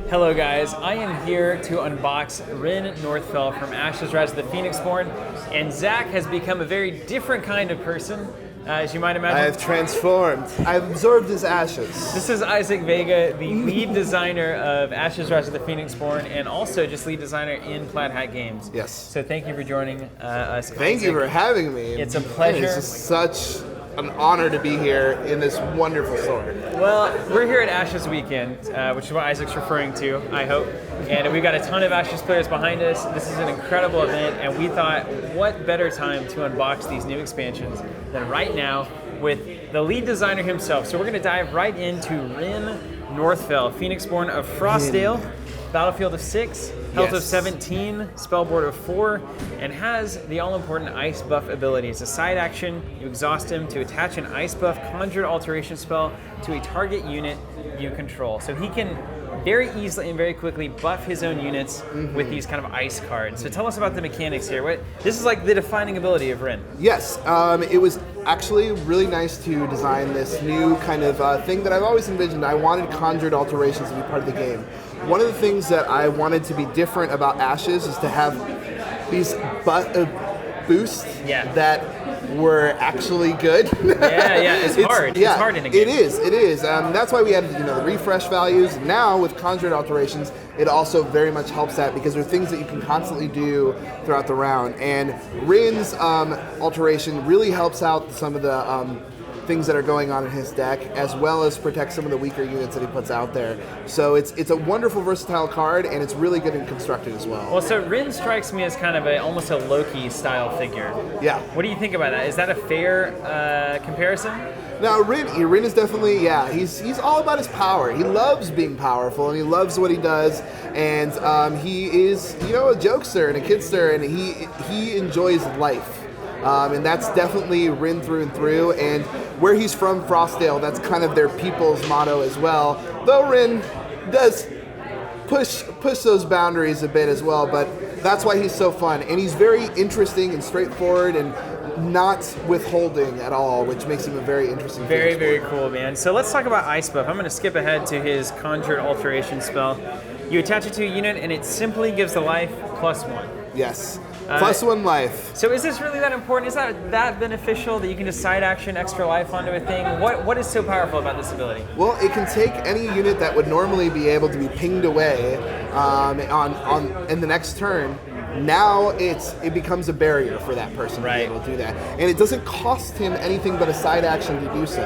Hello guys, I am here to unbox Rin Northfell from Ashes Rise of the Phoenixborn, and Zach has become a very different kind of person, as you might imagine. I have transformed. I've absorbed his ashes. This is Vega, the lead designer of Ashes Rise of the Phoenixborn, and also just lead designer in Plaid Hat Games. Yes. So thank you for joining us. Thank you for having me. It's a pleasure. It's just such an honor to be here in this wonderful store. Well, we're here at Ashes Weekend, which is what Isaac's referring to, I hope. And we've got a ton of Ashes players behind us. This is an incredible event, and we thought, what better time to unbox these new expansions than right now with the lead designer himself. So we're going to dive right into Rin Northfell, Phoenixborn of Frostdale, battlefield of 6, health of 17, spellboard of 4, and has the all-important ice buff ability. It's a side action. You exhaust him to attach an ice buff conjured alteration spell to a target unit you control. So he can very easily and very quickly buff his own units with these kind of ice cards. So tell us about the mechanics here. This is like the defining ability of Rin. Yes, it was actually really nice to design this new kind of thing that I've always envisioned. I wanted conjured alterations to be part of the game. One of the things that I wanted to be different about Ashes is to have these boosts that were actually good. It's hard. It's hard in a game. It is. That's why we added the refresh values. Now with conjured alterations, it also very much helps that because there are things that you can constantly do throughout the round. And Rin's alteration really helps out some of the things that are going on in his deck, as well as protect some of the weaker units that he puts out there. So it's a wonderful, versatile card, and it's really good and constructed as well. Well, so Rin strikes me as kind of almost a Loki style figure. Yeah. What do you think about that? Is that a fair comparison? Now, Rin is definitely, he's all about his power. He loves being powerful, and he loves what he does, and he is, a jokester and a kidster, and he enjoys life. And that's definitely Rin through and through, and where he's from, Frostdale, that's kind of their people's motto as well. Though Rin does push those boundaries a bit as well, but that's why he's so fun. And he's very interesting and straightforward and not withholding at all, which makes him a very interesting Very, very cool, man. So let's talk about Ice Buff. I'm going to skip ahead to his Conjured Alteration spell. You attach it to a unit, and it simply gives the life +1. Yes. +1 life. So is this really that important? Is that beneficial that you can just side action extra life onto a thing? What is so powerful about this ability? Well, it can take any unit that would normally be able to be pinged away in the next turn. Now it becomes a barrier for that person to be able to do that. And it doesn't cost him anything but a side action to do so.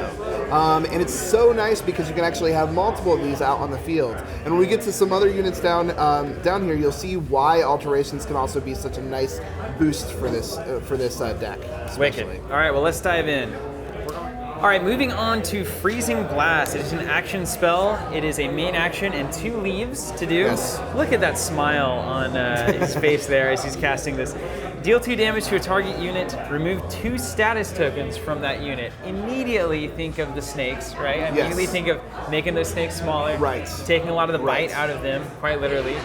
And it's so nice because you can actually have multiple of these out on the field. And when we get to some other units down here, you'll see why alterations can also be such a nice boost for this deck. Especially. Wicked. All right, well, let's dive in. All right, moving on to Freezing Blast. It is an action spell. It is a main action and 2 leaves to do. Yes. Look at that smile on his face there as he's casting this. Deal 2 damage to a target unit. Remove 2 status tokens from that unit. Immediately think of the snakes, right? Immediately think of making those snakes smaller. Right. Taking a lot of the bite out of them, quite literally.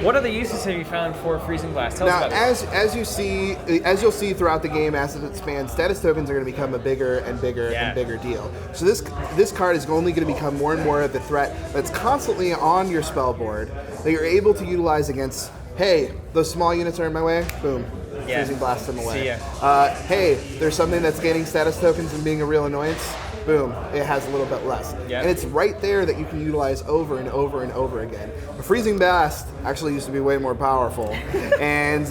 What other uses have you found for Freezing Blast? Tell us about it. As you'll see throughout the game as it expands, status tokens are going to become a bigger and bigger and bigger deal. So this card is only going to become more and more of the threat that's constantly on your spell board that you're able to utilize against. Hey, those small units are in my way. Boom. Freezing Blast them away. See ya. Hey, there's something that's gaining status tokens and being a real annoyance. Boom, it has a little bit less. Yep. And it's right there that you can utilize over and over and over again. A Freezing Blast actually used to be way more powerful. And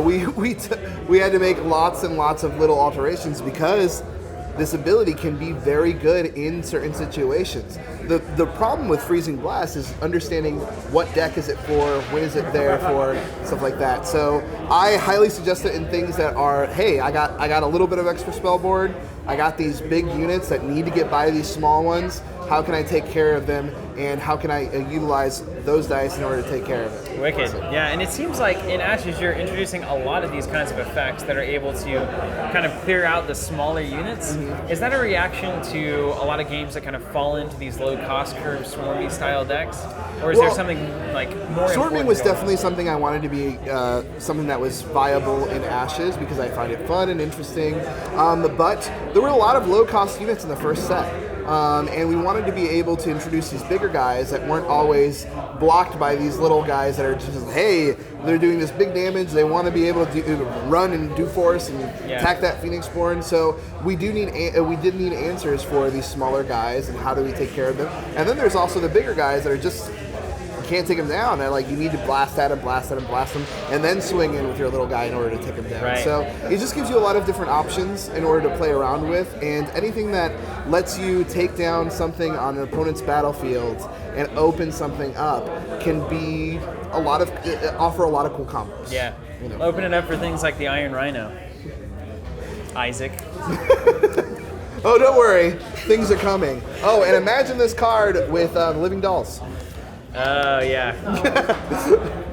we had to make lots and lots of little alterations because this ability can be very good in certain situations. The problem with Freezing Blast is understanding what deck is it for, when is it there for, stuff like that. So I highly suggest it in things that are, hey, I got a little bit of extra spell board, I got these big units that need to get by these small ones. How can I take care of them, and how can I utilize those dice in order to take care of it? Wicked. Yeah, and it seems like in Ashes you're introducing a lot of these kinds of effects that are able to kind of clear out the smaller units. Is that a reaction to a lot of games that kind of fall into these low-cost curve swarmy style decks? Or is there something like more Swarming was definitely something I wanted to be something that was viable in Ashes because I find it fun and interesting. But there were a lot of low-cost units in the first set. and we wanted to be able to introduce these bigger guys that weren't always blocked by these little guys that are just, hey, they're doing this big damage. They want to be able to run and do force and attack that Phoenixborn. So we did need answers for these smaller guys and how do we take care of them. And then there's also the bigger guys that are just, you can't take them down. And like you need to blast at them, and then swing in with your little guy in order to take them down. Right. So it just gives you a lot of different options in order to play around with, and anything that lets you take down something on an opponent's battlefield and open something up can be offer a lot of cool combos. Yeah. Open it up for things like the Iron Rhino. Isaac. Oh, don't worry, things are coming. Oh, and imagine this card with Living Dolls. Oh, yeah.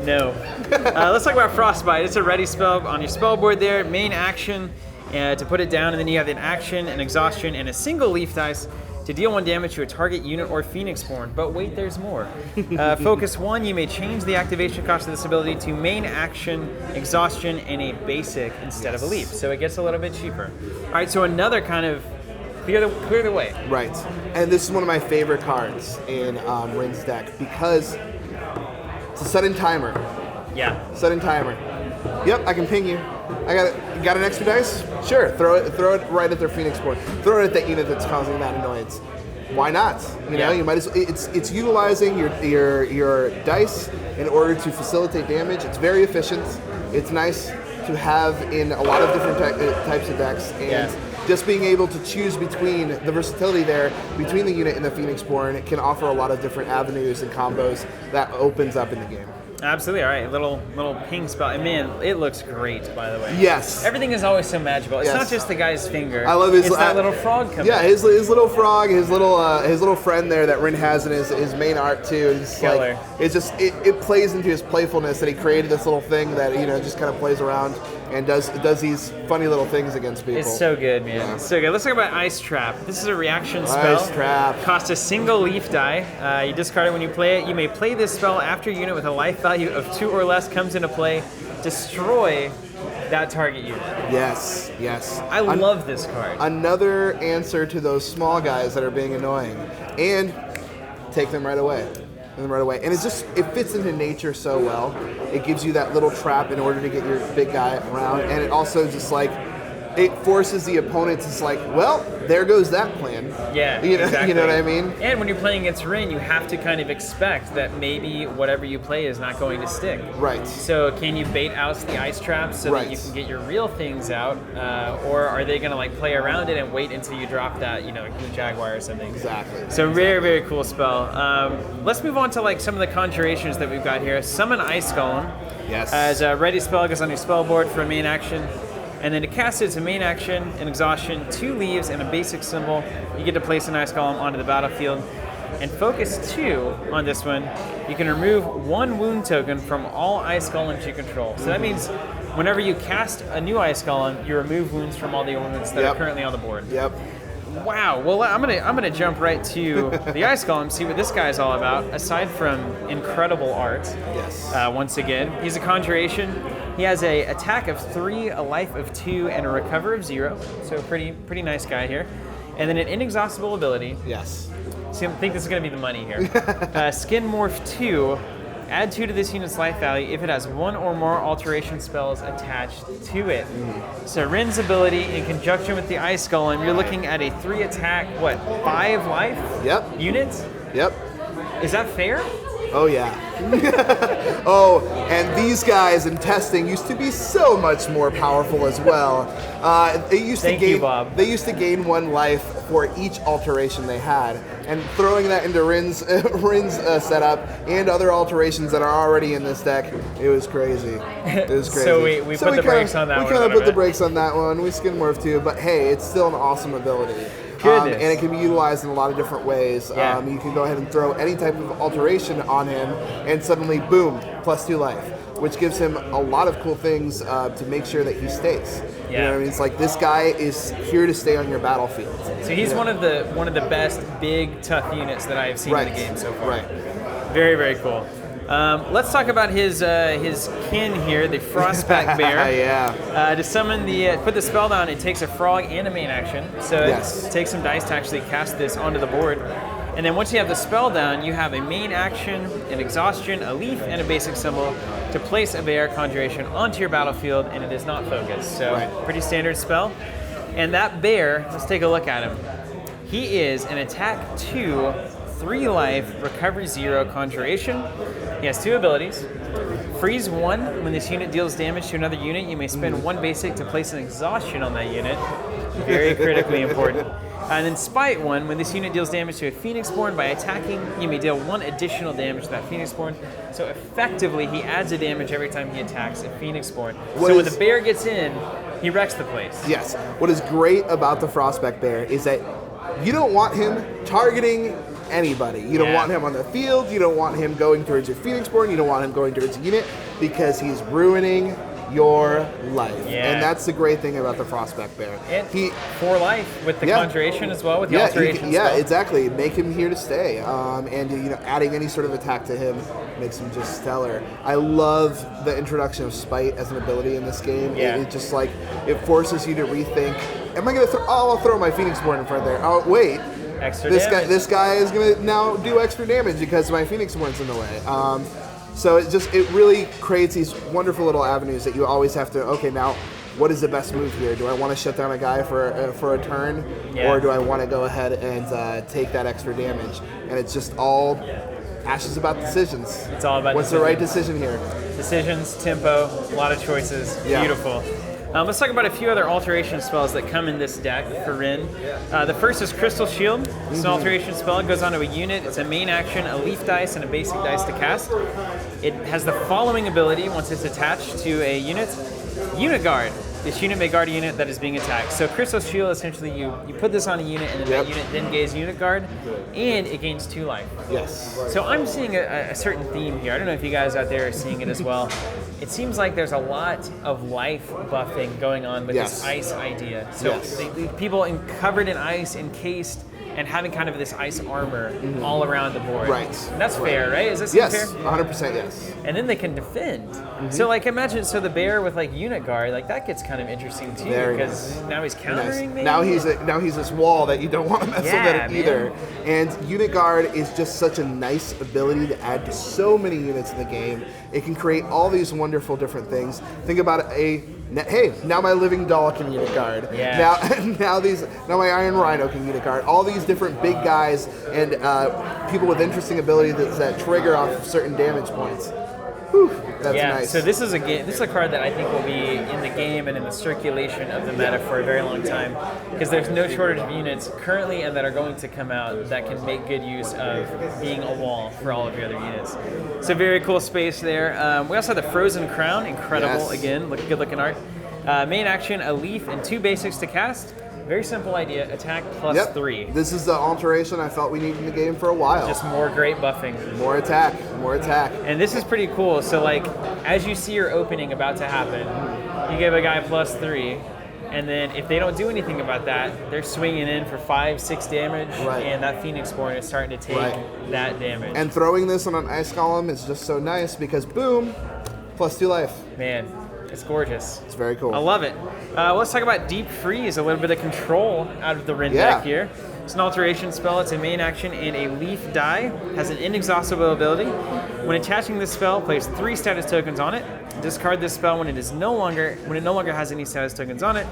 No. Let's talk about Frostbite. It's a ready spell on your spell board there. Main action to put it down, and then you have an action, an exhaustion, and a single leaf dice to deal 1 damage to a target unit or Phoenixborn. But wait, there's more. Focus 1, you may change the activation cost of this ability to main action, exhaustion, and a basic instead of a leaf. So it gets a little bit cheaper. All right, so another kind of clear the way. Right, and this is one of my favorite cards in Rin's deck because it's a sudden timer. Yeah. Sudden timer. Yep, I can ping you. Got an extra dice? Sure, throw it right at their Phoenixborn. Throw it at that unit that's causing that annoyance. Why not? You know, you might as well, it's utilizing your dice in order to facilitate damage. It's very efficient. It's nice to have in a lot of different types of decks, and just being able to choose between the versatility there between the unit and the Phoenixborn, it can offer a lot of different avenues and combos that opens up in the game. Absolutely. All right, little ping spell. And man, it looks great, by the way. Yes. Everything is always so magical. It's not just the guy's finger. I love his. It's that little frog coming. Yeah, his little frog, his little friend there that Rin has in his main art too. It's Killer. like it's just it plays into his playfulness that he created this little thing that just kind of plays around and does these funny little things against people. It's so good, man. Yeah. It's so good. Let's talk about Ice Trap. This is a reaction spell. Ice Trap. Costs a single leaf die. You discard it when you play it. You may play this spell after a unit with a life value of 2 or less comes into play. Destroy that target unit. Yes. I love this card. Another answer to those small guys that are being annoying, and take them right away. And it fits into nature so well. It gives you that little trap in order to get your big guy around, and it also just like it forces the opponent to like, well, there goes that plan. Yeah, exactly. You know what I mean? And when you're playing against Rin, you have to kind of expect that maybe whatever you play is not going to stick. Right. So can you bait out the ice traps so that you can get your real things out, or are they going to like play around it and wait until you drop that, Blue Jaguar or something? Exactly. So very, very cool spell. Let's move on to like some of the conjurations that we've got here. Summon Ice Golem. Yes. As a ready spell goes on your spell board for a main action. And then to cast it, it's a main action, an exhaustion, 2 leaves, and a basic symbol. You get to place an ice golem onto the battlefield. And focus 2 on this one, you can remove 1 wound token from all ice golems you control. So that means whenever you cast a new ice golem, you remove wounds from all the wounds that are currently on the board. Yep. Wow. Well, I'm gonna jump right to the ice golem, see what this guy's all about. Aside from incredible art, once again, he's a conjuration. He has a attack of 3, a life of 2, and a recover of 0. So pretty nice guy here. And then an inexhaustible ability. Yes. So I think this is gonna be the money here. Skin Morph 2. Add 2 to this unit's life value if it has 1 or more alteration spells attached to it. So Rin's ability in conjunction with the Ice Golem, you're looking at a 3 attack, 5 life units? Yep. Is that fair? Oh yeah. Oh, and these guys in testing used to be so much more powerful as well. They used to gain 1 life for each alteration they had, and throwing that into Rin's setup and other alterations that are already in this deck, it was crazy. It was crazy. So we put the brakes on that one. We kind of put the brakes on that one. We Skin Morph too, but hey, it's still an awesome ability. And it can be utilized in a lot of different ways. You can go ahead and throw any type of alteration on him, and suddenly, boom, +2 life, which gives him a lot of cool things to make sure that he stays. You know what I mean? It's like this guy is here to stay on your battlefield. So he's one of the best big tough units that I have seen in the game so far. Right. Very, very cool. Let's talk about his kin here, the Frostback Bear. Yeah. To summon put the spell down, it takes a frog and a main action. So Yes. it takes some dice to actually cast this onto the board. And then once you have the spell down, you have a main action, an exhaustion, a leaf, and a basic symbol to place a bear conjuration onto your battlefield, and it is not focused. So pretty standard spell. And that bear, let's take a look at him. He is an attack 2, 3 life, recovery 0 conjuration. He has 2 abilities. Freeze 1, when this unit deals damage to another unit, you may spend 1 basic to place an exhaustion on that unit. Very critically important. And then Spite 1, when this unit deals damage to a Phoenixborn by attacking, you may deal 1 additional damage to that Phoenixborn. So effectively, he adds a damage every time he attacks a Phoenixborn. So when the bear gets in, he wrecks the place. Yes. What is great about the Frostback Bear is that you don't want him targeting anybody. You don't want him on the field. You don't want him going towards your Phoenixborn. You don't want him going towards a unit because he's ruining your life. Yeah. And that's the great thing about the Frostback Bear. And 4 life with the conjuration as well, with the alteration spell. Exactly. Make him here to stay. And adding any sort of attack to him makes him just stellar. I love the introduction of Spite as an ability in this game. Yeah. It just it forces you to rethink. Am I going to I'll throw my Phoenixborn in front there. Oh, wait. Extra damage. This guy is going to now do extra damage because my Phoenixborn's in the way. So it really creates these wonderful little avenues that you always have to, okay, now what is the best move here? Do I want to shut down a guy for a turn? Or do I want to go ahead and take that extra damage? And it's just all Ash is about decisions. It's all about what's the right decision here? Decisions, tempo, a lot of choices. Yeah. Beautiful. Let's talk about a few other alteration spells that come in this deck for Rin. The first is Crystal Shield. It's an alteration spell. It goes onto a unit. It's a main action, a leaf dice, and a basic dice to cast. It has the following ability once it's attached to a unit. Unit Guard. This unit may guard a unit that is being attacked. So Crystal Shield, essentially you put this on a unit, and then that unit then gains Unit Guard, and it gains 2 life. Yes. So I'm seeing a certain theme here. I don't know if you guys out there are seeing it as well. It seems like there's a lot of life buffing going on with this ice idea. So the people covered in ice, encased, and having kind of this ice armor all around the board. Right. And that's fair, right? Is this fair? Yes, 100% yes. And then they can defend. So imagine the bear with Unit Guard, that gets kind of interesting too, because now he's countering. Maybe? Now he's this wall that you don't want to mess with it either. And Unit Guard is just such a nice ability to add to so many units in the game. It can create all these wonderful different things. Think about hey, now my Living Doll can Unit Guard. Yeah. Now my Iron Rhino can Unit Guard. All these different big guys and people with interesting abilities that trigger off of certain damage points. Whew, that's nice. So this is a card that I think will be in the game and in the circulation of the meta for a very long time, because there's no shortage of units currently and that are going to come out that can make good use of being a wall for all of your other units. So very cool space there. We also have the Frozen Crown, incredible again, good looking art. Main action, a leaf, and 2 basics to cast. Very simple idea, attack plus 3. This is the alteration I felt we needed in the game for a while. Just more great buffing. More attack. And this is pretty cool. So as you see your opening about to happen, you give a guy plus 3, and then if they don't do anything about that, they're swinging in for 5, 6 damage, and that Phoenixborn is starting to take that damage. And throwing this on an ice column is just so nice because boom, plus 2 life. Man. It's gorgeous. It's very cool. I love it. Let's talk about Deep Freeze, a little bit of control out of the Rin deck here. It's an alteration spell. It's a main action and a leaf die. Has an inexhaustible ability. When attaching this spell, place 3 status tokens on it. Discard this spell when it no longer has any status tokens on it.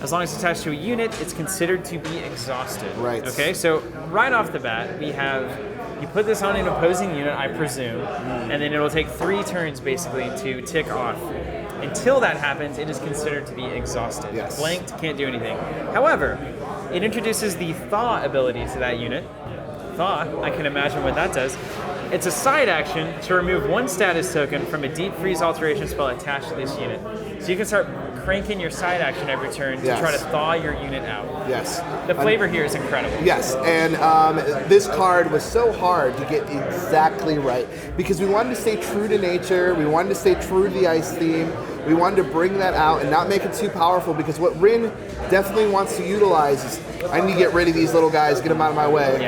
As long as it's attached to a unit, it's considered to be exhausted. Right. Okay, so right off the bat, we have you put this on an opposing unit, I presume, and then it'll take 3 turns basically to tick off. Until that happens, it is considered to be exhausted. Yes. Blanked, can't do anything. However, it introduces the Thaw ability to that unit. Thaw, I can imagine what that does. It's a side action to remove 1 status token from a Deep Freeze alteration spell attached to this unit. So you can start cranking your side action every turn to try to thaw your unit out. Yes. The flavor here is incredible. Yes, and this card was so hard to get exactly right because we wanted to stay true to nature, we wanted to stay true to the ice theme, We wanted to bring that out and not make it too powerful, because what Rin definitely wants to utilize is, I need to get rid of these little guys, get them out of my way.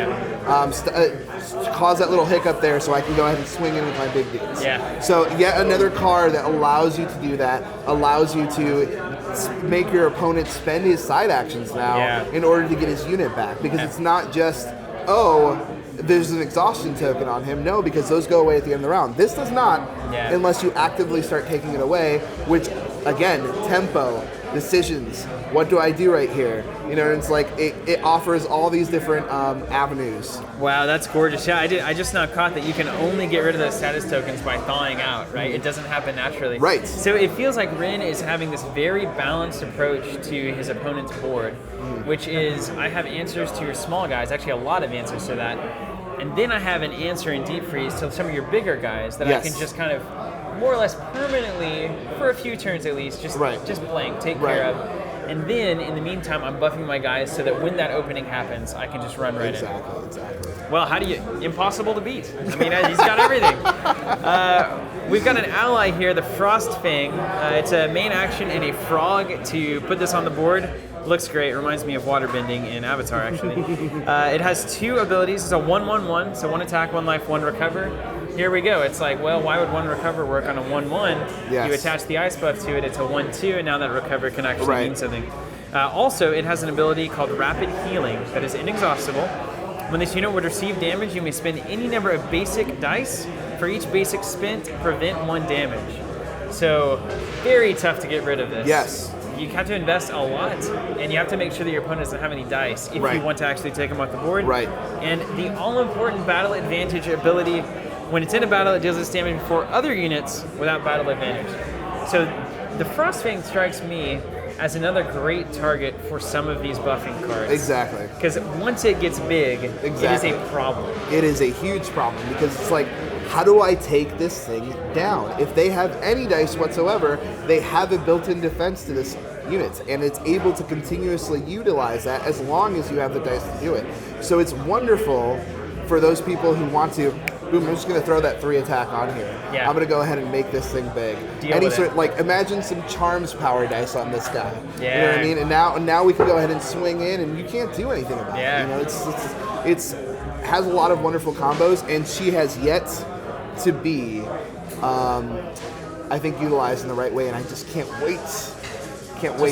Cause that little hiccup there so I can go ahead and swing in with my big dudes. Yeah. So yet another card that allows you to do that, allows you to make your opponent spend his side actions now in order to get his unit back. Because it's not just, there's an exhaustion token on him. No, because those go away at the end of the round. This does not, unless you actively start taking it away, which, again, tempo, decisions, what do I do right here? You know, it's like, it offers all these different avenues. Wow, that's gorgeous. Yeah, I just now caught that you can only get rid of those status tokens by thawing out, right? It doesn't happen naturally. Right. So it feels like Rin is having this very balanced approach to his opponent's board, which is, I have answers to your small guys, actually a lot of answers to that, and then I have an answer in Deep Freeze to some of your bigger guys that I can just kind of more or less permanently, for a few turns at least, just blank, take care of. And then, in the meantime, I'm buffing my guys so that when that opening happens, I can just run right in. Exactly. Well, how do you... Impossible to beat. I mean, he's got everything. We've got an ally here, the Frostfang. It's a main action and a frog to put this on the board. Looks great. Reminds me of waterbending in Avatar, actually. It has 2 abilities. It's a 1/1/1, so 1 attack, 1 life, 1 recover. Here we go. It's like, well, why would 1 recover work on a 1/1? Yes. You attach the ice buff to it. It's a 1/2, and now that recover can actually mean something. Also, it has an ability called Rapid Healing that is inexhaustible. When this unit would receive damage, you may spend any number of basic dice. For each basic spent, prevent 1 damage. So, very tough to get rid of this. Yes. You have to invest a lot, and you have to make sure that your opponent doesn't have any dice if you want to actually take them off the board. Right. And the all-important battle advantage ability, when it's in a battle, it deals this damage for other units without battle advantage. So the Frostfang strikes me as another great target for some of these buffing cards. Exactly. Because once it gets big, it is a problem. It is a huge problem, because it's like, how do I take this thing down? If they have any dice whatsoever, they have a built-in defense to this unit, and it's able to continuously utilize that as long as you have the dice to do it. So it's wonderful for those people who want to, boom, I'm just going to throw that 3 attack on here. Yeah. I'm going to go ahead and make this thing big. Like, imagine some charms power dice on this guy. Yeah. You know what I mean? And now we can go ahead and swing in, and you can't do anything about it. You know, it's has a lot of wonderful combos, and she has yet to be, I think, utilized in the right way, and I just can't wait.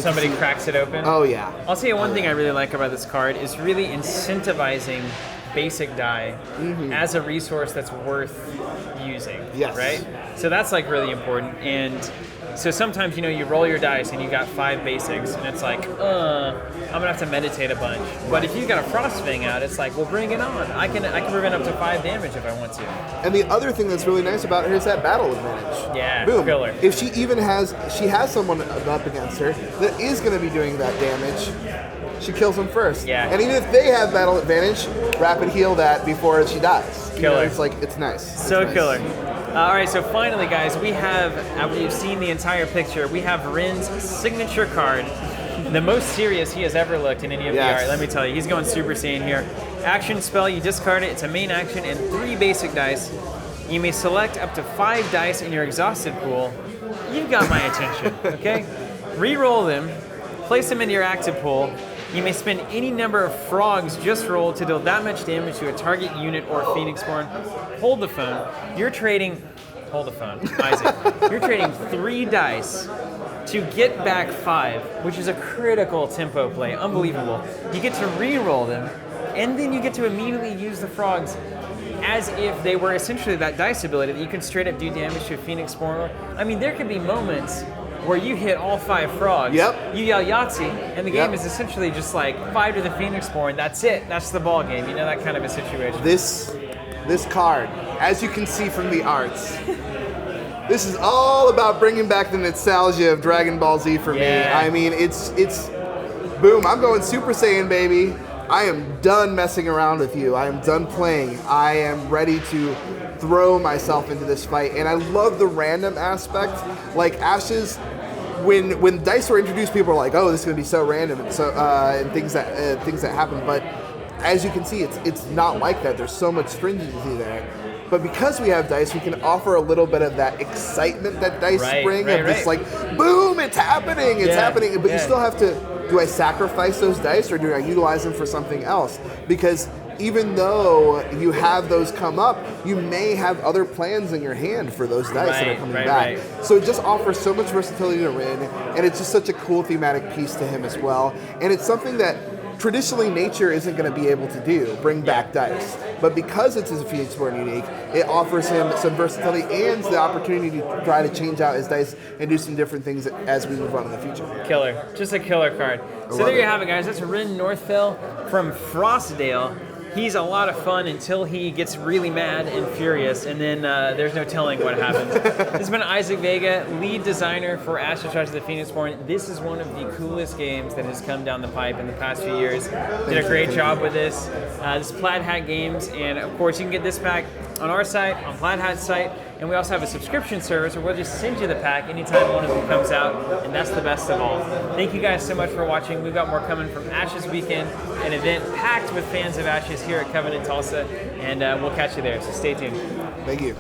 Somebody cracks it open. Oh yeah. I'll tell you one thing I really like about this card is really incentivizing basic die as a resource that's worth using. Yes. Right? So that's like really important. And so sometimes, you know, you roll your dice and you got 5 basics and it's like, I'm gonna have to meditate a bunch. But if you got a Frostfang out, it's like, well, bring it on. I can prevent up to 5 damage if I want to. And the other thing that's really nice about her is that battle advantage. Yeah, boom. Killer. If she even has someone up against her that is going to be doing that damage, she kills them first. Yeah. And even if they have battle advantage, rapid heal that before she dies. Killer. You know, it's like, it's nice. So killer. All right, so finally, guys, we have, after you've seen the entire picture, we have Rin's signature card, the most serious he has ever looked in any of the art. Let me tell you, he's going Super Saiyan here. Action spell, you discard it. It's a main action and 3 basic dice. You may select up to 5 dice in your exhausted pool. You've got my attention, okay? Re-roll them, place them into your active pool. You may spend any number of frogs just rolled to deal that much damage to a target unit or Phoenixborn. Hold the phone. You're trading... Hold the phone, Isaac. You're trading 3 dice to get back 5, which is a critical tempo play. Unbelievable. You get to re-roll them, and then you get to immediately use the frogs as if they were essentially that dice ability that you can straight up do damage to a Phoenixborn. I mean, there could be moments where you hit all 5 frogs, you yell Yahtzee, and the game is essentially just like 5 to the Phoenixborn, that's it, that's the ball game, you know, that kind of a situation. This card, as you can see from the arts, this is all about bringing back the nostalgia of Dragon Ball Z for me. I mean, it's boom, I'm going Super Saiyan, baby. I am done messing around with you. I am done playing. I am ready to throw myself into this fight, and I love the random aspect. Like Ashes, when dice were introduced, people were like, "Oh, this is gonna be so random," and so and things that happen. But as you can see, it's not like that. There's so much stringency there. But because we have dice, we can offer a little bit of that excitement that dice bring. It's like, boom, it's happening, it's happening. But you still have to, do I sacrifice those dice or do I utilize them for something else? Because even though you have those come up, you may have other plans in your hand for those dice that are coming back. So it just offers so much versatility to Rin, and it's just such a cool thematic piece to him as well. And it's something that traditionally nature isn't going to be able to do, bring back dice. But because it's a Phoenixborn unique, it offers him some versatility and the opportunity to try to change out his dice and do some different things as we move on in the future. Killer. Just a killer card. So there you have it, guys. That's Rin Northfell from Frostdale. He's a lot of fun until he gets really mad and furious, and then there's no telling what happens. This has been Isaac Vega, lead designer for Ashes Charge of the Phoenixborn. This is one of the coolest games that has come down the pipe in the past few years. Did a great job with this. This is Plaid Hat Games, and of course you can get this pack on our site, on Plaid Hat's site, and we also have a subscription service where we'll just send you the pack anytime one of them comes out, and that's the best of all. Thank you guys so much for watching. We've got more coming from Ashes Weekend, an event packed with fans of Ashes here at Covenant Tulsa, and we'll catch you there, so stay tuned. Thank you.